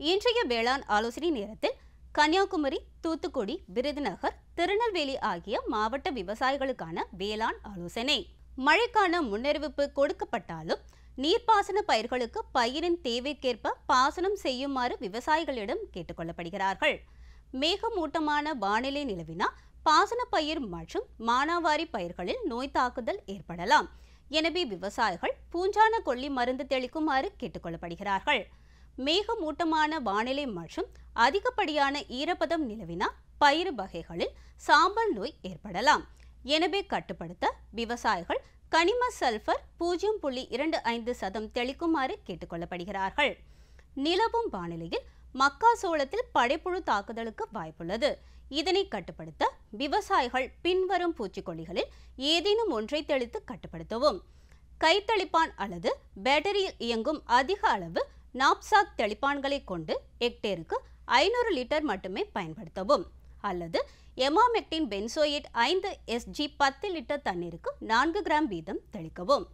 இன்றைய வேளாண் ஆலோசனை நேரத்தில் கன்னியாகுமரி, தூத்துக்குடி, விருதுநகர், திருநெல்வேலி ஆகிய மாவட்ட விவசாயிகளுக்கான வேளாண் ஆலோசனை. மழைக்கான முன்னறிவிப்பு கொடுக்கப்பட்டாலும் நீர்ப்பாசன பயிர்களுக்கு பயிரின் தேவைக்கேற்ப பாசனம் செய்யுமாறு விவசாயிகளிடம் கேட்டுக்கொள்ளப்படுகிறார்கள். மேகமூட்டமான வானிலை நிலவினால் பாசன பயிர் மற்றும் மானாவாரி பயிர்களில் நோய் தாக்குதல் ஏற்படலாம். எனவே விவசாயிகள் பூஞ்சான கொல்லி மருந்து தெளிக்குமாறு கேட்டுக்கொள்ளப்படுகிறார்கள். மேகமூட்டமான வானிலை மற்றும் அதிகப்படியான ஈரப்பதம் நிலவினால் பயிர் வகைகளில் சாம்பல் நோய் ஏற்படலாம். எனவே கட்டுப்படுத்த விவசாயிகள் கனிம சல்பர் 0.25% தெளிக்குமாறு கேட்டுக்கொள்ளப்படுகிறார்கள். நிலவும் வானிலையில் மக்காசோளத்தில் படைப்புழு தாக்குதலுக்கு வாய்ப்புள்ளது. இதனை கட்டுப்படுத்த விவசாயிகள் பின்வரும் பூச்சிக்கொல்லிகளில் ஏதேனும் ஒன்றை தெளித்து கட்டுப்படுத்தவும். கைத்தளிப்பான் அல்லது பேட்டரியில் இயங்கும் அதிக அளவு நாப்சாக் தெளிப்பான்களை கொண்டு ஹெக்டேருக்கு 500 லிட்டர் மட்டுமே பயன்படுத்தவும். அல்லது எமாமெக்டின் பென்சோயேட் 5 SG 10 லிட்டர் தண்ணீருக்கு 4 கிராம் வீதம் தெளிக்கவும்.